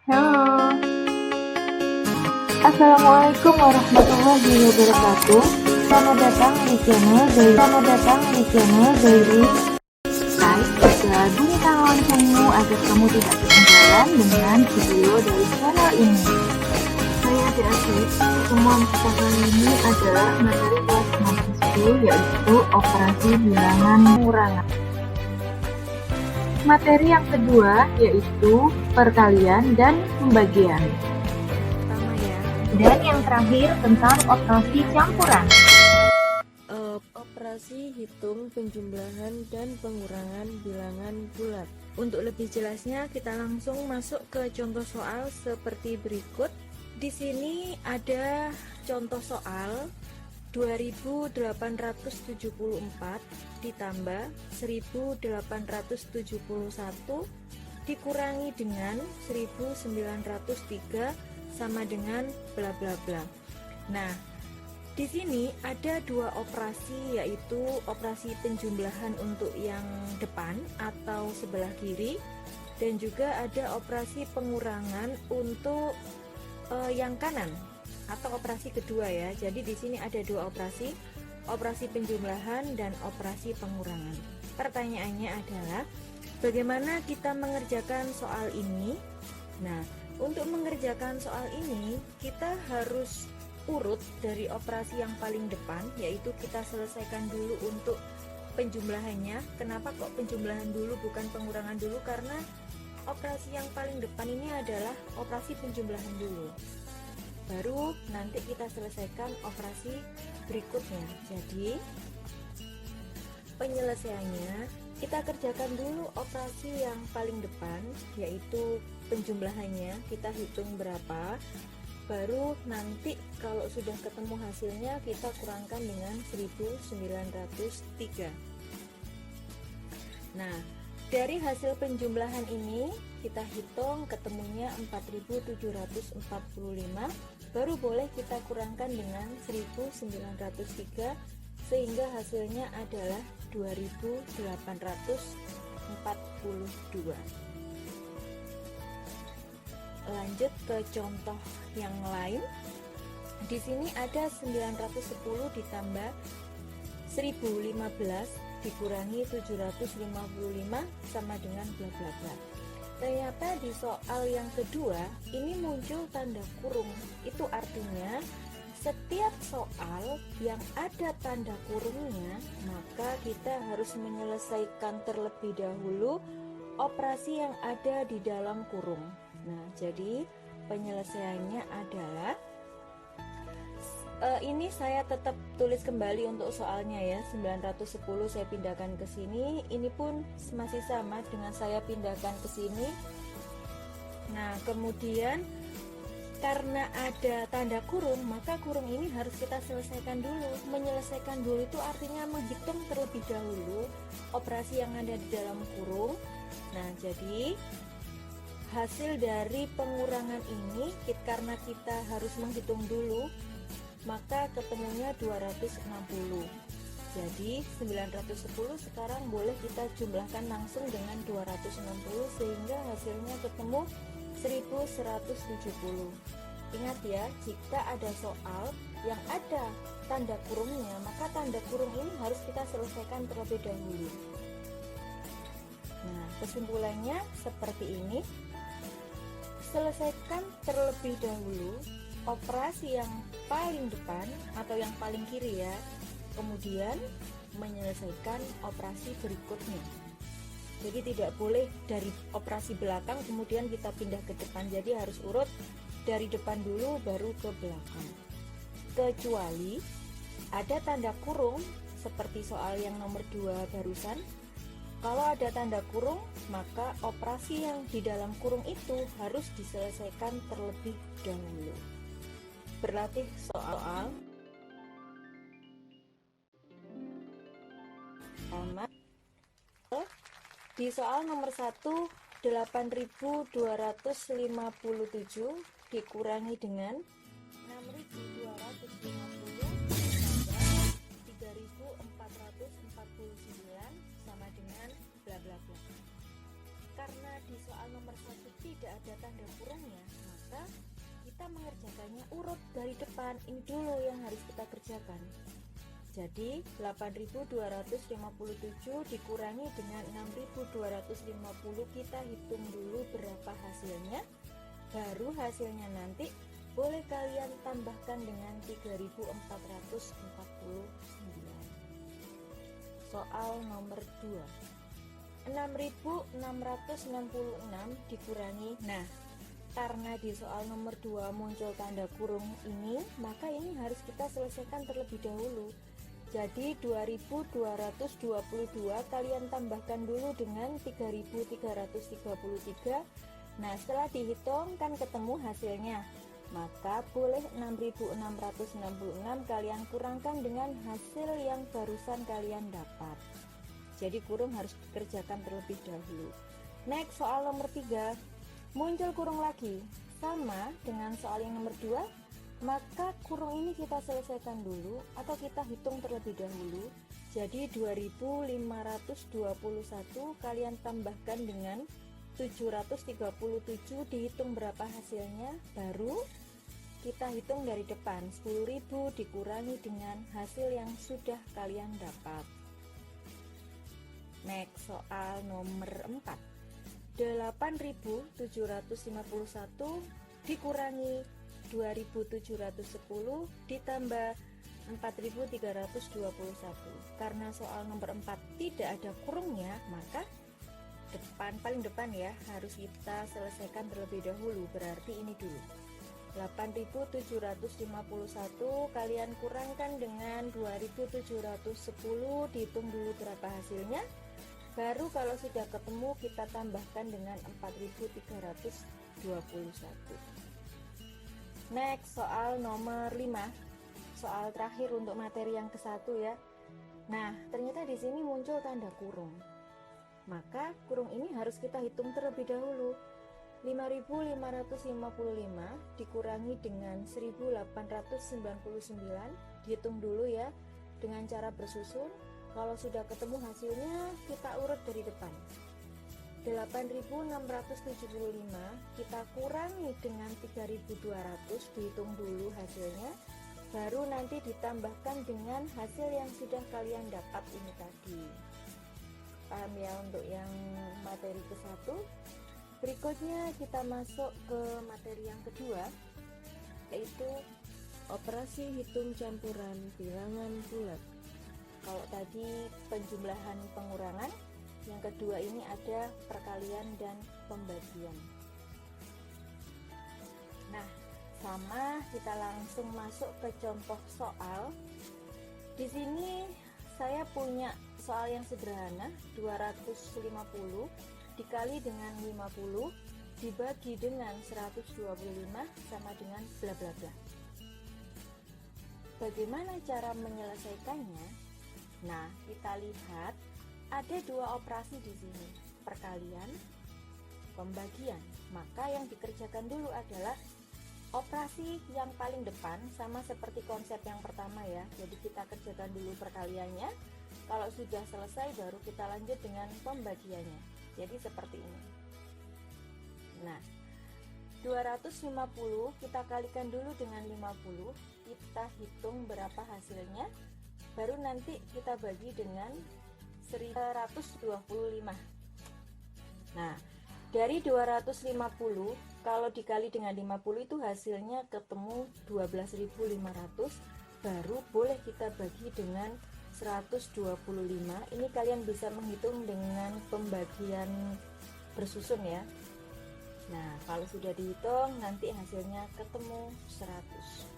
Halo, Assalamualaikum warahmatullahi wabarakatuh. Selamat datang di channel Daily. Juga bunyikan loncengmu agar kamu tidak ketinggalan dengan video dari channel ini. Saya adik-adik, pertemuan kita kali ini adalah materi kelas 6 yaitu operasi bilangan pengurangan. Materi yang kedua yaitu perkalian dan pembagian. Dan yang terakhir tentang operasi campuran. Operasi hitung penjumlahan dan pengurangan bilangan bulat. Untuk lebih jelasnya kita langsung masuk ke contoh soal seperti berikut. Di sini ada contoh soal 2874 ditambah 1871 dikurangi dengan 1903 sama dengan bla bla bla. Nah, di sini ada dua operasi, yaitu operasi penjumlahan untuk yang depan atau sebelah kiri, dan juga ada operasi pengurangan untuk yang kanan atau operasi kedua ya. Jadi di sini ada dua operasi, operasi penjumlahan dan operasi pengurangan. Pertanyaannya adalah bagaimana kita mengerjakan soal ini? Nah, untuk mengerjakan soal ini kita harus urut dari operasi yang paling depan, yaitu kita selesaikan dulu untuk penjumlahannya. Kenapa kok penjumlahan dulu bukan pengurangan dulu? Karena operasi yang paling depan ini adalah operasi penjumlahan dulu, baru nanti kita selesaikan operasi berikutnya. Jadi penyelesaiannya kita kerjakan dulu operasi yang paling depan, yaitu penjumlahannya. Kita hitung berapa, baru nanti kalau sudah ketemu hasilnya kita kurangkan dengan 1903. Nah, dari hasil penjumlahan ini kita hitung ketemunya 4745, baru boleh kita kurangkan dengan 1903 sehingga hasilnya adalah 2842. Lanjut ke contoh yang lain. Di sini ada 910 ditambah 1015 dikurangi 755 sama dengan bla bla bla. Ternyata di soal yang kedua ini muncul tanda kurung. Itu artinya setiap soal yang ada tanda kurungnya, maka kita harus menyelesaikan terlebih dahulu operasi yang ada di dalam kurung. Nah, jadi penyelesaiannya adalah ini saya tetap tulis kembali untuk soalnya ya, 910 saya pindahkan ke sini. Ini pun masih sama dengan saya pindahkan ke sini. Nah, kemudian karena ada tanda kurung, maka kurung ini harus kita selesaikan dulu. Menyelesaikan dulu itu artinya menghitung terlebih dahulu operasi yang ada di dalam kurung. Nah, jadi hasil dari pengurangan ini karena kita harus menghitung dulu, maka ketemunya 260. Jadi 910 sekarang boleh kita jumlahkan langsung dengan 260 sehingga hasilnya ketemu 1170. Ingat ya, jika ada soal yang ada tanda kurungnya, maka tanda kurung ini harus kita selesaikan terlebih dahulu. Nah, kesimpulannya seperti ini. Selesaikan terlebih dahulu operasi yang paling depan atau yang paling kiri ya, kemudian menyelesaikan operasi berikutnya. Jadi tidak boleh dari operasi belakang kemudian kita pindah ke depan, jadi harus urut dari depan dulu baru ke belakang. Kecuali ada tanda kurung seperti soal yang nomor 2 barusan. Kalau ada tanda kurung, maka operasi yang di dalam kurung itu harus diselesaikan terlebih dahulu. Berlatih soal. Di soal nomor 1, 8.257 dikurangi dengan 6.250 tambah 3.449 sama dengan bla bla bla. Karena di soal nomor 1 tidak ada tanda kurungnya, maka kita mengerjakannya urut dari depan. Ini dulu yang harus kita kerjakan. Jadi 8.257 dikurangi dengan 6.250, kita hitung dulu berapa hasilnya. Baru hasilnya nanti boleh kalian tambahkan dengan 3.449. Soal nomor 2. 6.666 dikurangi. Nah, karena di soal nomor 2 muncul tanda kurung ini, maka ini harus kita selesaikan terlebih dahulu. Jadi 2.222 kalian tambahkan dulu dengan 3.333. Nah, setelah dihitung kan ketemu hasilnya. Maka boleh 6.666 kalian kurangkan dengan hasil yang barusan kalian dapat. Jadi kurung harus dikerjakan terlebih dahulu. Next, soal nomor 3. Muncul kurung lagi. Sama dengan soal yang nomor 2. Maka kurung ini kita selesaikan dulu atau kita hitung terlebih dahulu. Jadi 2.521 kalian tambahkan dengan 737, dihitung berapa hasilnya, baru kita hitung dari depan. 10.000 dikurangi dengan hasil yang sudah kalian dapat. Next, soal nomor 4. 8.751 dikurangi 2.710 ditambah 4.321. Karena soal nomor 4 tidak ada kurungnya, maka paling depan ya harus kita selesaikan terlebih dahulu. Berarti ini dulu. 8.751 kalian kurangkan dengan 2.710, dihitung dulu berapa hasilnya. Baru kalau sudah ketemu kita tambahkan dengan 4.321. Next, soal nomor 5. Soal terakhir untuk materi yang ke-1 ya. Nah, ternyata di sini muncul tanda kurung. Maka kurung ini harus kita hitung terlebih dahulu. 5.555 dikurangi dengan 1.899, dihitung dulu ya dengan cara bersusun. Kalau sudah ketemu hasilnya, kita urut dari depan. 8.675 kita kurangi dengan 3.200, dihitung dulu hasilnya. Baru nanti ditambahkan dengan hasil yang sudah kalian dapat ini tadi. Paham ya untuk yang materi ke-1? Berikutnya kita masuk ke materi yang kedua, yaitu operasi hitung campuran bilangan bulat. Kalau tadi penjumlahan pengurangan, yang kedua ini ada perkalian dan pembagian. Nah, sama, kita langsung masuk ke contoh soal. Di sini saya punya soal yang sederhana, 250 dikali dengan 50 dibagi dengan 125 sama dengan bla bla bla. Bagaimana cara menyelesaikannya? Nah, kita lihat ada dua operasi di sini, perkalian, pembagian. Maka yang dikerjakan dulu adalah operasi yang paling depan, sama seperti konsep yang pertama ya. Jadi kita kerjakan dulu perkaliannya. Kalau sudah selesai baru kita lanjut dengan pembagiannya. Jadi seperti ini. Nah, 250 kita kalikan dulu dengan 50, kita hitung berapa hasilnya. Baru nanti kita bagi dengan 125. Nah, dari 250 kalau dikali dengan 50 itu hasilnya ketemu 12.500. Baru boleh kita bagi dengan 125. Ini kalian bisa menghitung dengan pembagian bersusun ya. Nah, kalau sudah dihitung nanti hasilnya ketemu 100.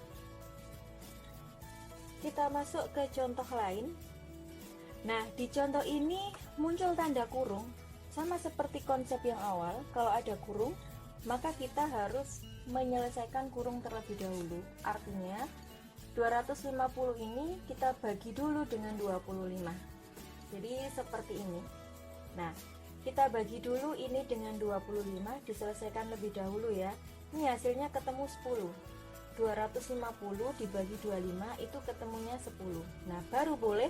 Kita masuk ke contoh lain. Nah, di contoh ini muncul tanda kurung. Sama seperti konsep yang awal, kalau ada kurung, maka kita harus menyelesaikan kurung terlebih dahulu. Artinya, 250 ini kita bagi dulu dengan 25. Jadi seperti ini. Nah, kita bagi dulu ini dengan 25, diselesaikan lebih dahulu ya. Ini hasilnya ketemu 10. 250 dibagi 25 itu ketemunya 10. Nah, baru boleh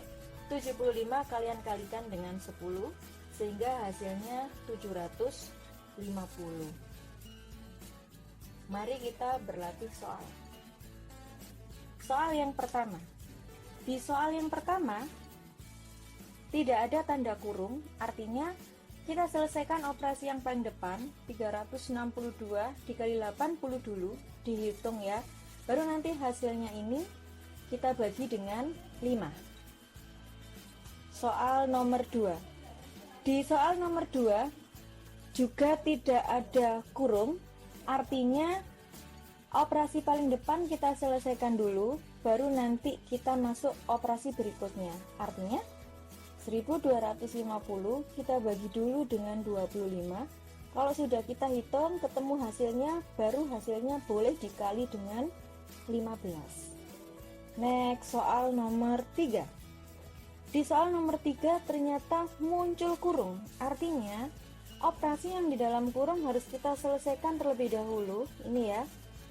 75 kalian kalikan dengan 10 sehingga hasilnya 750. mari kita berlatih soal. Soal yang pertama. Di soal yang pertama, tidak ada tanda kurung, artinya kita selesaikan operasi yang paling depan, 362 dikali 80 dulu, dihitung ya. Baru nanti hasilnya ini kita bagi dengan 5. Soal nomor 2. Di soal nomor 2 juga tidak ada kurung, artinya operasi paling depan kita selesaikan dulu, baru nanti kita masuk operasi berikutnya. Artinya 1250 kita bagi dulu dengan 25. Kalau sudah kita hitung ketemu hasilnya, baru hasilnya boleh dikali dengan 15. Next, soal nomor 3. Di soal nomor 3 ternyata muncul kurung, artinya operasi yang di dalam kurung harus kita selesaikan terlebih dahulu. Ini ya,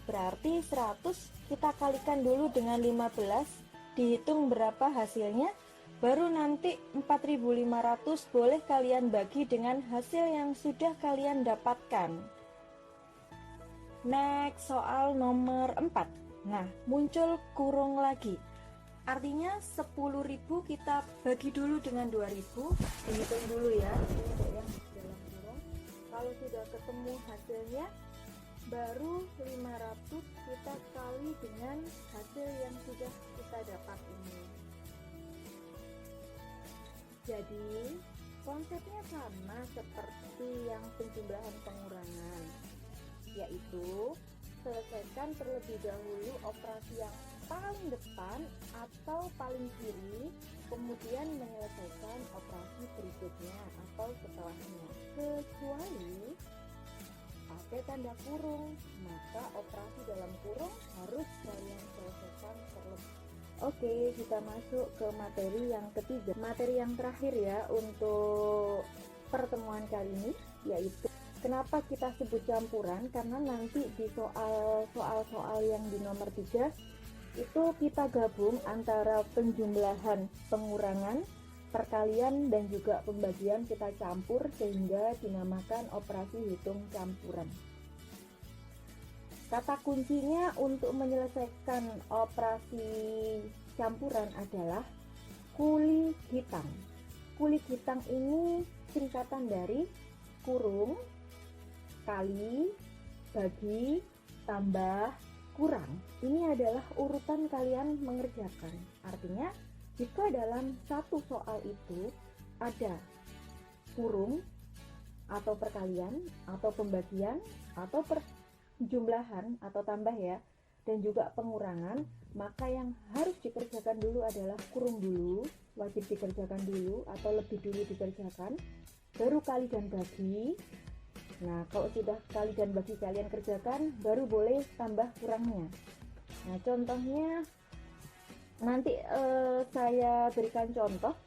berarti 100 kita kalikan dulu dengan 15, dihitung berapa hasilnya, baru nanti 4500 boleh kalian bagi dengan hasil yang sudah kalian dapatkan. Next, soal nomor 4. Nah, muncul kurung lagi, artinya 10.000 kita bagi dulu dengan 2.000, dihitung dulu ya, ini ada yang dalam kurung. Kalau sudah ketemu hasilnya, baru 500 kita kali dengan hasil yang sudah kita dapat ini. Jadi konsepnya sama seperti yang penjumlahan pengurangan, yaitu selesaikan terlebih dahulu operasi yang paling depan atau paling kiri, kemudian menyelesaikan operasi berikutnya atau setelahnya. Kecuali pakai tanda kurung, maka operasi dalam kurung harus kalian selesaikan terlebih. Oke, kita masuk ke materi yang ketiga, materi yang terakhir ya untuk pertemuan kali ini, yaitu kenapa kita sebut campuran, karena nanti di soal-soal yang di nomor 3 itu kita gabung antara penjumlahan, pengurangan, perkalian dan juga pembagian, kita campur sehingga dinamakan operasi hitung campuran. Kata kuncinya untuk menyelesaikan operasi campuran adalah kulit hitam. Kulit hitam ini singkatan dari kurung, kali, bagi, tambah, kurang. Ini adalah urutan kalian mengerjakan. Artinya, jika dalam satu soal itu ada kurung, atau perkalian, atau pembagian, atau jumlahan atau tambah ya, dan juga pengurangan, maka yang harus dikerjakan dulu adalah kurung dulu, wajib dikerjakan dulu atau lebih dulu dikerjakan, baru kali dan bagi. Nah, kalau sudah kali dan bagi kalian kerjakan, baru boleh tambah kurangnya. Nah, contohnya nanti saya berikan contoh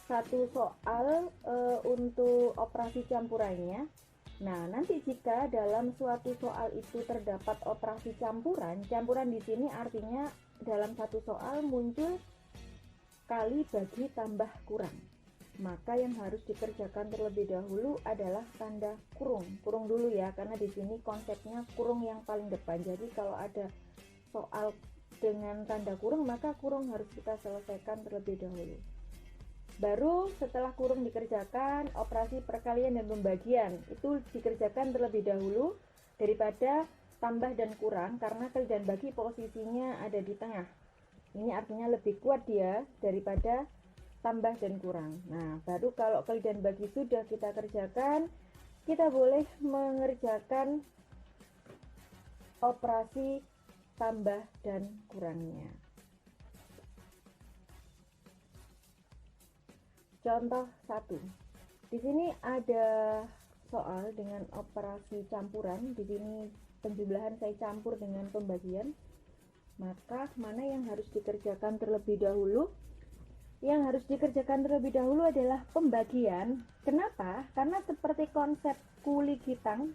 satu soal untuk operasi campurannya. Nah, nanti jika dalam suatu soal itu terdapat operasi campuran di sini artinya dalam satu soal muncul kali, bagi, tambah, kurang. Maka yang harus dikerjakan terlebih dahulu adalah tanda kurung. Kurung dulu ya, karena di sini konsepnya kurung yang paling depan. Jadi kalau ada soal dengan tanda kurung, maka kurung harus kita selesaikan terlebih dahulu. Baru setelah kurung dikerjakan, operasi perkalian dan pembagian itu dikerjakan terlebih dahulu daripada tambah dan kurang, karena kali dan bagi posisinya ada di tengah. Ini artinya lebih kuat dia daripada tambah dan kurang. Nah, baru kalau kali dan bagi sudah kita kerjakan, kita boleh mengerjakan operasi tambah dan kurangnya. Contoh 1. Di sini ada soal dengan operasi campuran. Di sini penjumlahan saya campur dengan pembagian. Maka mana yang harus dikerjakan terlebih dahulu? Yang harus dikerjakan terlebih dahulu adalah pembagian. Kenapa? Karena seperti konsep kuli kitang,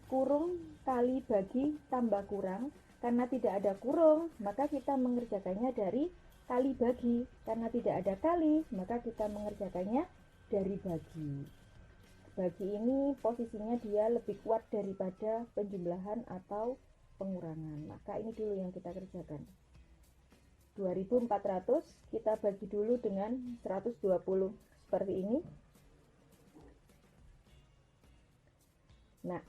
kurung kali bagi tambah kurang. Karena tidak ada kurung, maka kita mengerjakannya dari kali bagi. Karena tidak ada kali, maka kita mengerjakannya dari bagi. bagi ini posisinya dia lebih kuat daripada penjumlahan atau pengurangan. Maka ini dulu yang kita kerjakan. 2400 kita bagi dulu dengan 120 seperti ini. Nah,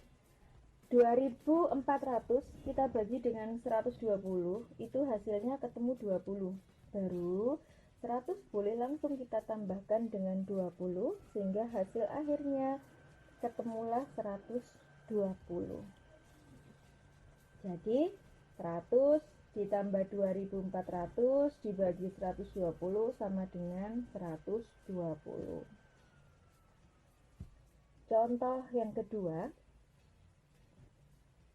2400 kita bagi dengan 120, itu hasilnya ketemu 20. Baru 100 boleh langsung kita tambahkan dengan 20 sehingga hasil akhirnya ketemulah 120. Jadi 100 ditambah 2400 dibagi 120 sama dengan 120. Contoh yang kedua.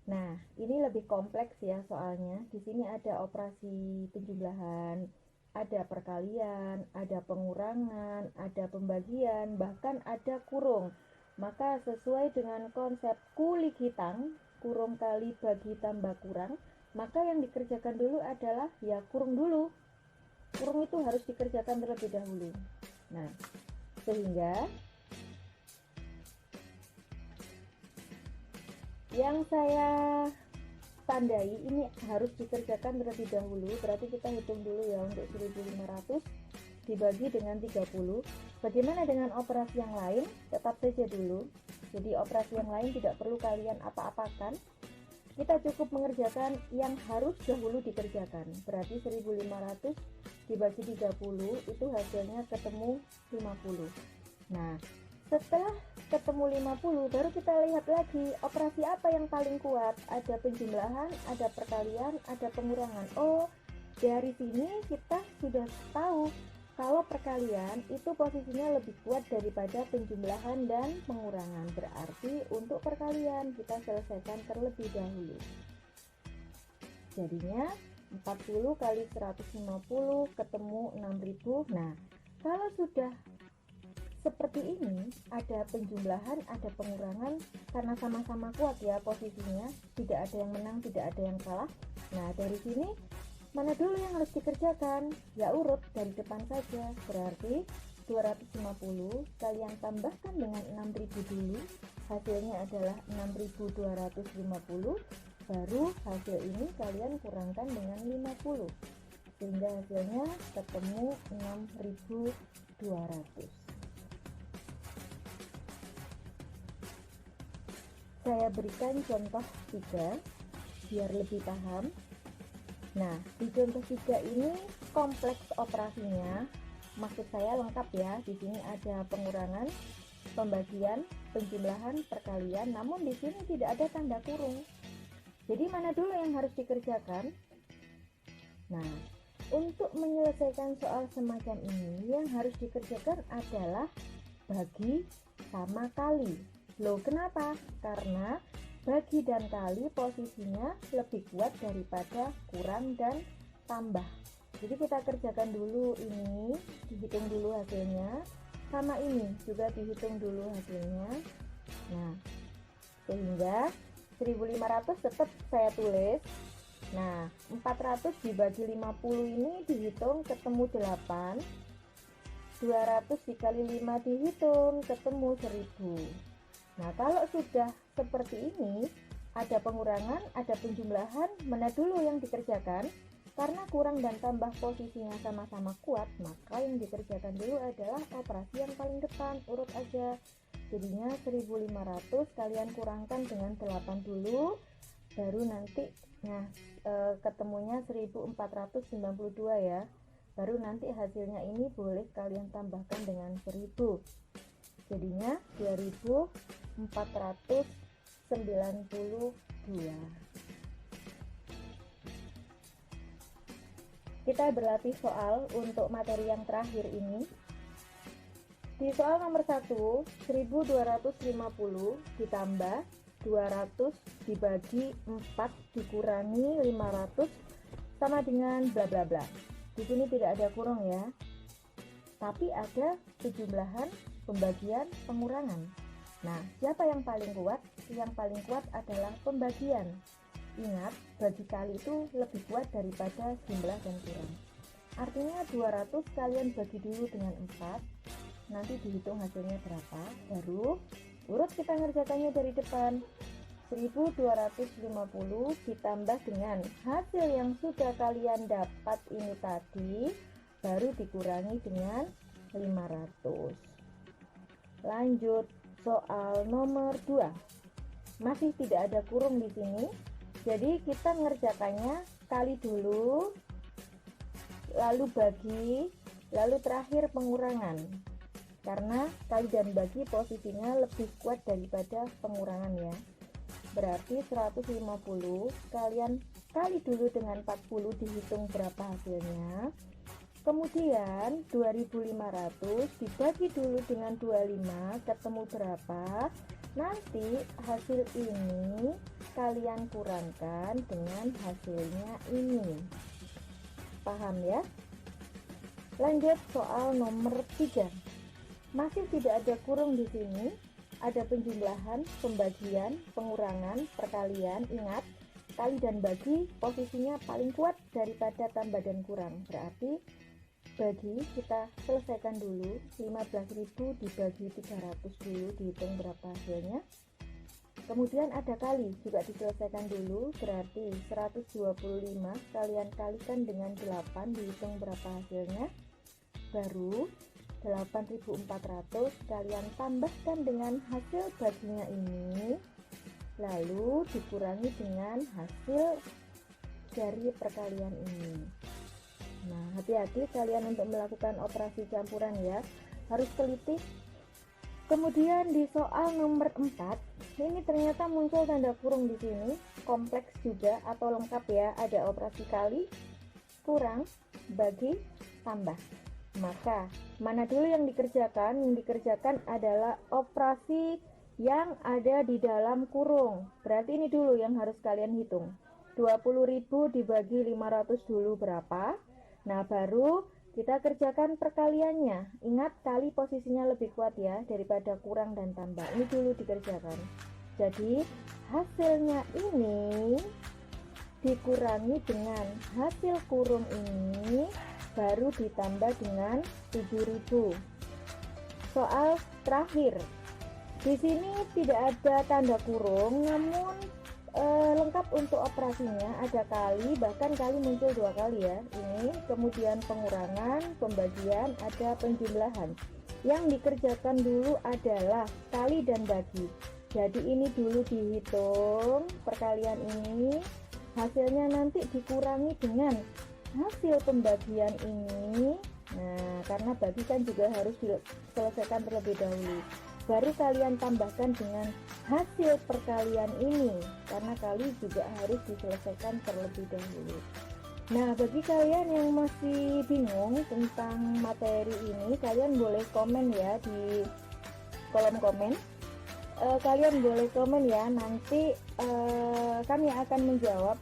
Nah, ini lebih kompleks ya soalnya. Di sini ada operasi penjumlahan, ada perkalian, ada pengurangan, ada pembagian, bahkan ada kurung. Maka sesuai dengan konsep kulik hitang, kurung kali bagi tambah kurang, maka yang dikerjakan dulu adalah ya kurung dulu. Kurung itu harus dikerjakan terlebih dahulu. Nah, sehingga yang saya tandai ini harus dikerjakan terlebih dahulu, berarti kita hitung dulu ya untuk 1500 dibagi dengan 30. Bagaimana dengan operasi yang lain? Tetap saja dulu. Jadi operasi yang lain tidak perlu kalian apa-apakan. Kita cukup mengerjakan yang harus dahulu dikerjakan. Berarti 1500 dibagi 30 itu hasilnya ketemu 50. Nah, setelah ketemu 50 baru kita lihat lagi operasi apa yang paling kuat. Ada penjumlahan, ada perkalian, ada pengurangan. Oh, dari sini kita sudah tahu kalau perkalian itu posisinya lebih kuat daripada penjumlahan dan pengurangan. Berarti untuk perkalian kita selesaikan terlebih dahulu. Jadinya 40 kali 150 ketemu 6000. Nah, kalau sudah seperti ini, ada penjumlahan, ada pengurangan, karena sama-sama kuat ya posisinya, tidak ada yang menang, tidak ada yang kalah. Nah, dari sini mana dulu yang harus dikerjakan? Ya urut dari depan saja. Berarti 250 kalian tambahkan dengan 6000 dulu, hasilnya adalah 6250. Baru hasil ini kalian kurangkan dengan 50 sehingga hasilnya ketemu 6200. Saya berikan contoh 3 biar lebih paham. Nah, di contoh 3 ini kompleks operasinya, maksud saya lengkap ya. Di sini ada pengurangan, pembagian, penjumlahan, perkalian, namun di sini tidak ada tanda kurung. Jadi mana dulu yang harus dikerjakan? Nah, untuk menyelesaikan soal semacam ini yang harus dikerjakan adalah bagi sama kali. Loh, kenapa? Karena bagi dan kali posisinya lebih kuat daripada kurang dan tambah. Jadi kita kerjakan dulu ini, dihitung dulu hasilnya. Sama ini juga dihitung dulu hasilnya. Nah, sehingga 1500 tetap saya tulis. Nah, 400 dibagi 50 ini dihitung ketemu 8. 200 dikali 5 dihitung ketemu 1000. Nah, kalau sudah seperti ini, ada pengurangan, ada penjumlahan, mana dulu yang dikerjakan? Karena kurang dan tambah posisinya sama-sama kuat, maka yang dikerjakan dulu adalah operasi yang paling depan, urut aja. Jadinya 1500 kalian kurangkan dengan 8 dulu, baru nanti ketemunya 1492 ya. Baru nanti hasilnya ini boleh kalian tambahkan dengan 1000. Jadinya 2492. Kita berlatih soal untuk materi yang terakhir ini. Di soal nomor 1, 1250 ditambah 200 dibagi 4 dikurangi 500 sama dengan bla bla bla. Di sini tidak ada kurung ya. Tapi ada penjumlahan, pembagian, pengurangan. Nah, siapa yang paling kuat? Yang paling kuat adalah pembagian. Ingat, bagi kali itu lebih kuat daripada jumlah dan kurang. Artinya 200 kalian bagi dulu dengan 4. Nanti dihitung hasilnya berapa. Baru Urut kita ngerjakannya dari depan. 1250 ditambah dengan hasil yang sudah kalian dapat ini tadi, baru dikurangi dengan 500. Lanjut soal nomor 2. Masih tidak ada kurung di sini. Jadi kita ngerjakannya kali dulu, lalu bagi, lalu terakhir pengurangan. Karena kali dan bagi posisinya lebih kuat daripada pengurangan ya. Berarti 150 kalian kali dulu dengan 40, dihitung berapa hasilnya. Kemudian 2500 dibagi dulu dengan 25, ketemu berapa. Nanti hasil ini kalian kurangkan dengan hasilnya ini. Paham ya? Lanjut soal nomor 3. Masih tidak ada kurung di sini. Ada penjumlahan, pembagian, pengurangan, perkalian. Ingat, kali dan bagi posisinya paling kuat daripada tambah dan kurang. Berarti bagi kita selesaikan dulu. 15.000 dibagi 300 dulu, dihitung berapa hasilnya. Kemudian ada kali, juga diselesaikan dulu. Berarti 125 kalian kalikan dengan 8, dihitung berapa hasilnya. Baru 8.400 kalian tambahkan dengan hasil baginya ini, lalu dikurangi dengan hasil dari perkalian ini. Nah, hati-hati kalian untuk melakukan operasi campuran ya, harus teliti. Kemudian di soal nomor 4, ini ternyata muncul tanda kurung di sini, kompleks juga atau lengkap ya, ada operasi kali, kurang, bagi, tambah. Maka mana dulu yang dikerjakan? Yang dikerjakan adalah operasi yang ada di dalam kurung. Berarti ini dulu yang harus kalian hitung. 20.000 dibagi 500 dulu berapa? Nah, baru kita kerjakan perkaliannya. Ingat, kali posisinya lebih kuat ya daripada kurang dan tambah. Ini dulu dikerjakan. Jadi hasilnya ini dikurangi dengan hasil kurung ini, baru ditambah dengan 7.000. Soal terakhir. Di sini tidak ada tanda kurung, namun lengkap untuk operasinya, ada kali, bahkan kali muncul 2 kali ya. Ini kemudian pengurangan, pembagian, ada penjumlahan. Yang dikerjakan dulu adalah kali dan bagi. Jadi ini dulu dihitung perkalian ini, hasilnya nanti dikurangi dengan hasil pembagian ini. Nah, karena bagi kan juga harus diselesaikan terlebih dahulu, baru kalian tambahkan dengan hasil perkalian ini, karena kali juga harus diselesaikan terlebih dahulu. Nah, bagi kalian yang masih bingung tentang materi ini, kalian boleh komen ya di kolom komen. Kalian boleh komen ya, nanti kami akan menjawab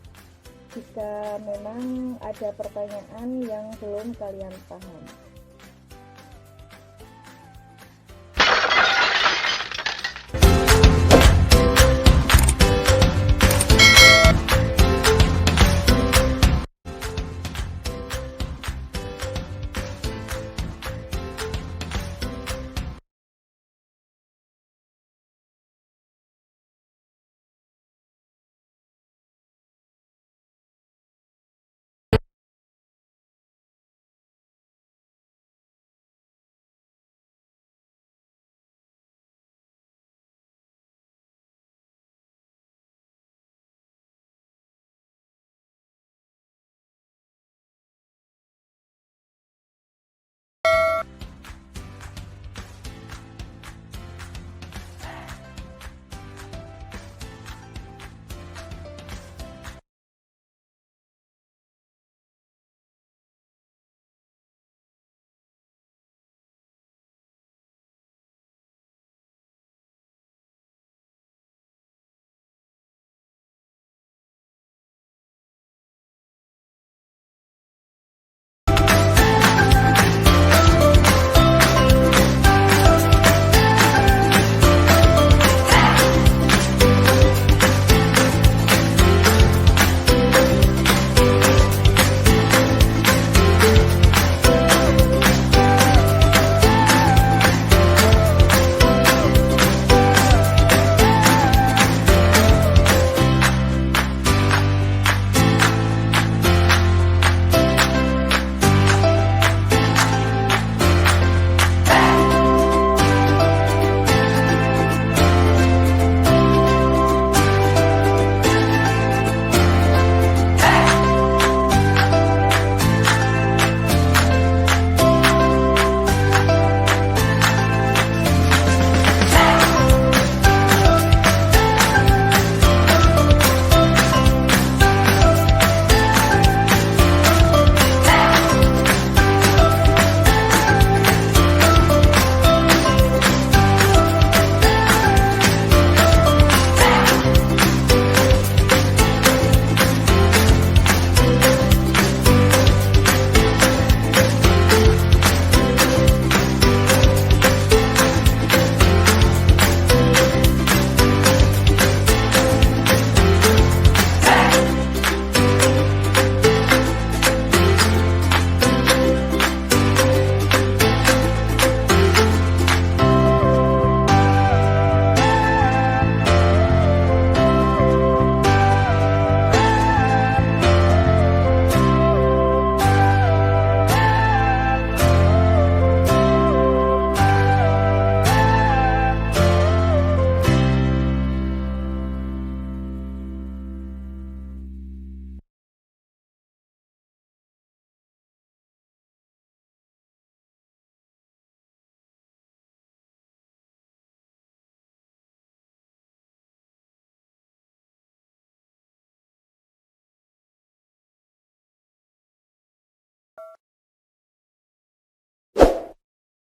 jika memang ada pertanyaan yang belum kalian paham.